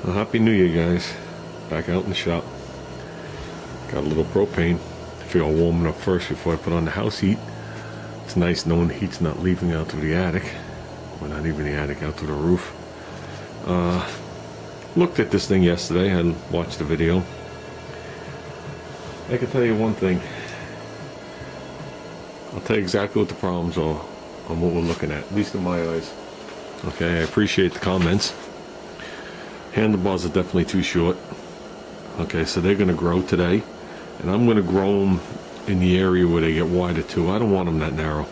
Well, Happy New Year, guys. Back out in the shop. Got a little propane. I figure I'll warm it up first before I put on the house heat. It's nice knowing the heat's not leaving out through the attic. Well, not even the attic, out through the roof. Looked at this thing yesterday. I watched the video. I can tell you one thing. I'll tell you exactly what the problems are on what we're looking at least in my eyes. Okay, I appreciate the comments. Handlebars are definitely too short. Okay, so they're going to grow today, and I'm going to grow them in the area where they get wider too. I don't want them that narrow.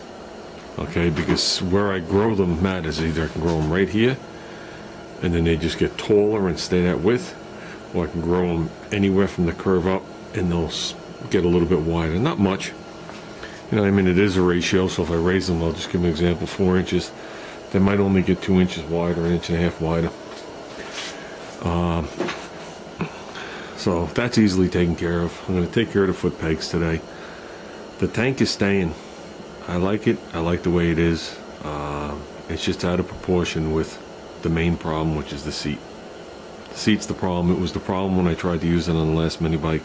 Okay, because where I grow them matters. Either I can grow them right here, and then they just get taller and stay that width, or I can grow them anywhere from the curve up, and they'll get a little bit wider. Not much. You know, I mean, it is a ratio, so if I raise them, I'll just give an example, 4 inches. They might only get 2 inches wider, 1.5 inches wider. So that's easily taken care of. I'm going to take care of the foot pegs today. The tank is staying. I like it. I like the way it is. It's just out of proportion with the main problem, which is the seat. The seat's the problem. It was the problem when I tried to use it on the last mini bike.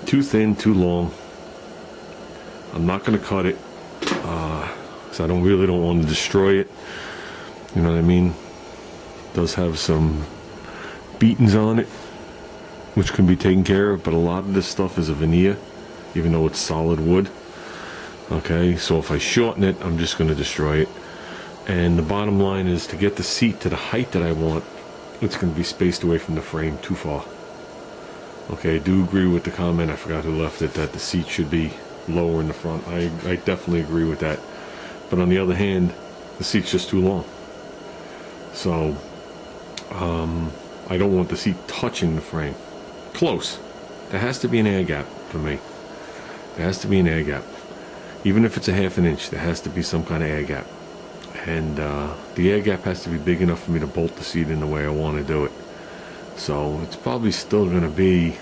Too thin, too long. I'm not going to cut it, because I really don't want to destroy it. You know what I mean? It does have some beatings on it, which can be taken care of, but a lot of this stuff is a veneer, even though it's solid wood. Okay, so if I shorten it, I'm just going to destroy it. And the bottom line is, to get the seat to the height that I want, it's going to be spaced away from the frame too far. Okay, I do agree with the comment, I forgot who left it, that the seat should be lower in the front. I definitely agree with that. But on the other hand, the seat's just too long. So I don't want the seat touching the frame. Close. There has to be an air gap for me. There has to be an air gap. Even if it's a 1/2 inch, there has to be some kind of air gap. And the air gap has to be big enough for me to bolt the seat in the way I want to do it. So it's probably still going to be,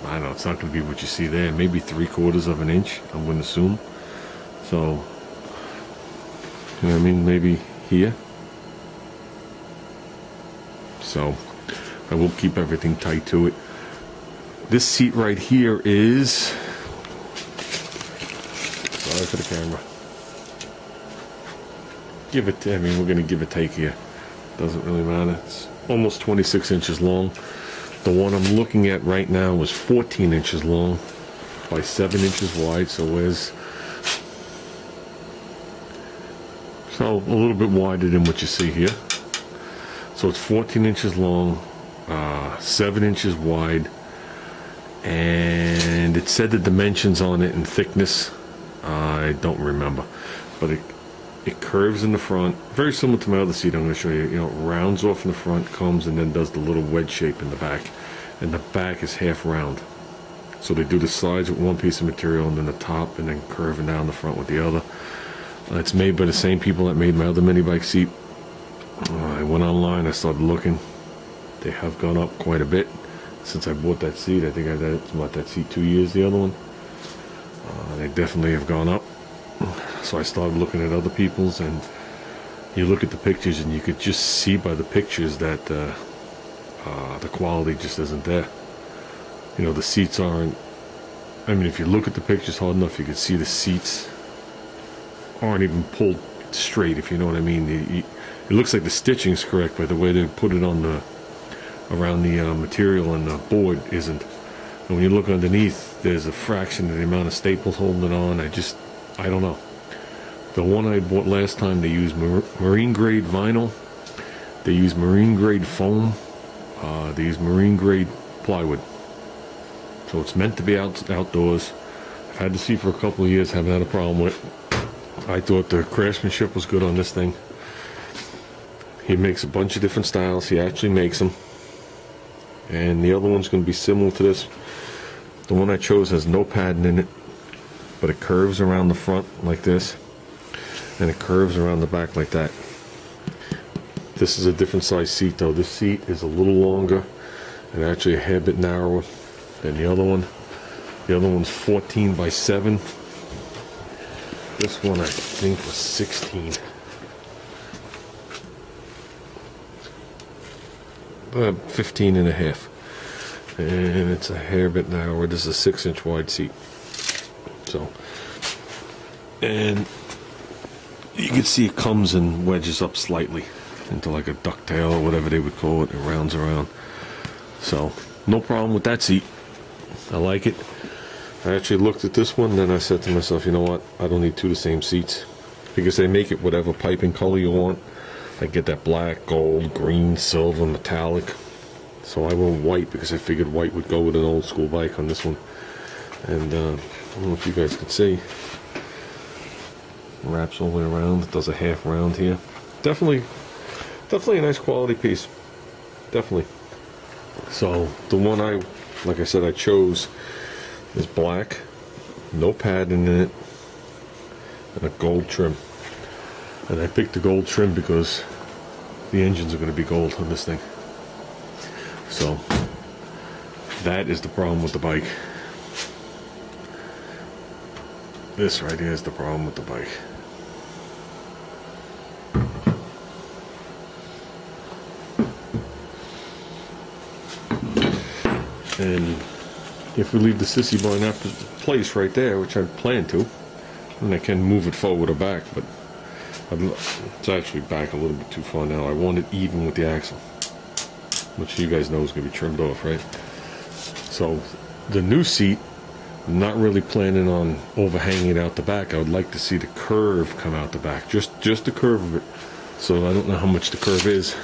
I don't know, it's not going to be what you see there. Maybe 3/4 of an inch, I'm going to assume. So, you know what I mean? Maybe here. So, I will keep everything tight to it. This seat right here is, sorry for the camera. I mean, we're going to give a take here. Doesn't really matter. It's almost 26 inches long. The one I'm looking at right now is 14 inches long by 7 inches wide, so a little bit wider than what you see here. So it's 14 inches long, 7 inches wide, and it said the dimensions on it and thickness. I don't remember, but it curves in the front, very similar to my other seat I'm going to show you. You know, it rounds off in the front, comes, and then does the little wedge shape in the back. And the back is half round. So they do the sides with one piece of material, and then the top, and then curving down the front with the other. It's made by the same people that made my other mini bike seat. I went online, I started looking. They have gone up quite a bit since I bought that seat. I think I've had that seat 2 years, the other one. They definitely have gone up. So I started looking at other people's, and you look at the pictures and you could just see by the pictures that the quality just isn't there. You know, the seats aren't, I mean, if you look at the pictures hard enough, you can see the seats aren't even pulled straight, if you know what I mean. It looks like the stitching's correct, but the way they put it on around the material and the board isn't. And when you look underneath, there's a fraction of the amount of staples holding it on. I don't know. The one I bought last time, they used marine grade vinyl, they use marine grade foam, they use marine grade plywood. So it's meant to be outdoors. I've had the seat for a couple of years, haven't had a problem with it. I thought the craftsmanship was good on this thing. He makes a bunch of different styles. He actually makes them. And the other one's going to be similar to this. The one I chose has no padding in it, but it curves around the front like this, and it curves around the back like that. This is a different size seat though. This seat is a little longer and actually a hair bit narrower than the other one. The other one's 14 by 7. This one I think was 16. 15 and a half. And it's a hair bit narrower. This is a 6-inch wide seat. So, and you can see it comes and wedges up slightly into like a ducktail or whatever they would call it. It rounds around. So, no problem with that seat. I like it. I actually looked at this one, and then I said to myself, you know what? I don't need two of the same seats, because they make it whatever piping color you want. I get that black, gold, green, silver, metallic. So I went white because I figured white would go with an old school bike on this one. And I don't know if you guys can see. Wraps all the way around. It does a half round here. Definitely a nice quality piece. Definitely. So the one like I said, I chose is black, no padding in it, and a gold trim. And I picked the gold trim because the engines are going to be gold on this thing. So that is the problem with the bike. This right here is the problem with the bike. And if we leave the sissy bar in that place right there, which I plan to, and I can move it forward or back, but it's actually back a little bit too far now. I want it even with the axle, which you guys know is going to be trimmed off, right? So the new seat, I'm not really planning on overhanging it out the back. I would like to see the curve come out the back, just the curve of it. So I don't know how much the curve is.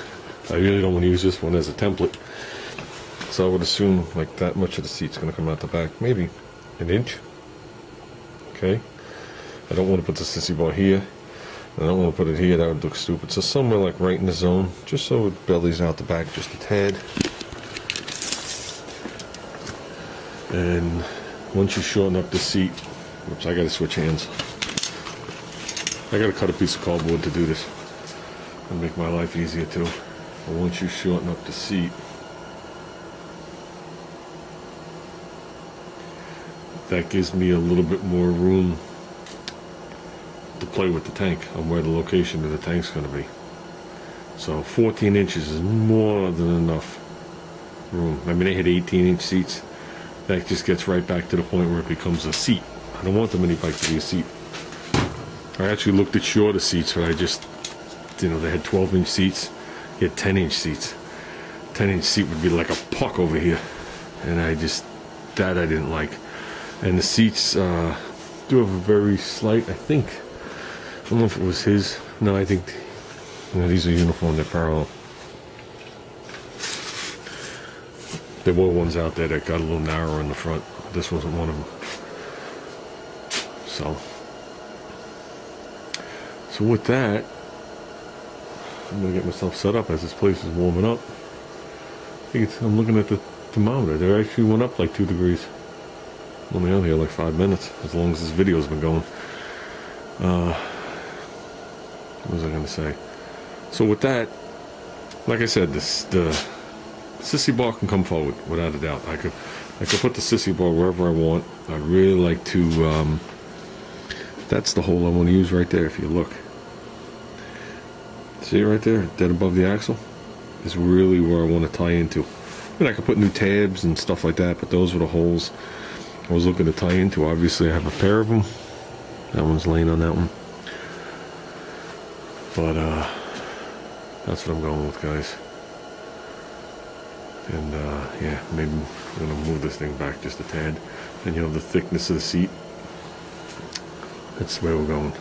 I really don't want to use this one as a template. So I would assume like that much of the seat's going to come out the back, maybe an inch. Okay. I don't want to put the sissy bar here. I don't want to put it here, that would look stupid. So somewhere like right in the zone, just so it bellies out the back just a tad. And once you shorten up the seat, oops, I got to switch hands. I got to cut a piece of cardboard to do this. It'll make my life easier too. But once you shorten up the seat, that gives me a little bit more room to play with the tank on where the location of the tank's going to be. So 14 inches is more than enough room. I mean, they had 18-inch seats. That just gets right back to the point where it becomes a seat. I don't want the mini bike to be a seat. I actually looked at shorter seats, but I just, they had 12-inch seats. You had 10-inch seats. 10-inch seat would be like a puck over here. And that I didn't like. And the seats do have a very slight, I don't know if it was his. No, I think these are uniform, they're parallel. There were ones out there that got a little narrower in the front. This wasn't one of them. So with that, I'm going to get myself set up as this place is warming up. I'm looking at the thermometer. They actually went up like 2 degrees. I'm only out here like 5 minutes, as long as this video's been going. What was I going to say? So with that, like I said, the sissy bar can come forward without a doubt. I could put the sissy bar wherever I want. I'd really like to. That's the hole I want to use right there. If you look, see it right there, dead above the axle, is really where I want to tie into. And I could put new tabs and stuff like that, but those were the holes I was looking to tie into. Obviously, I have a pair of them. That one's laying on that one. But that's what I'm going with, guys. And yeah, maybe I'm gonna move this thing back just a tad. And the thickness of the seat. That's the way we're going.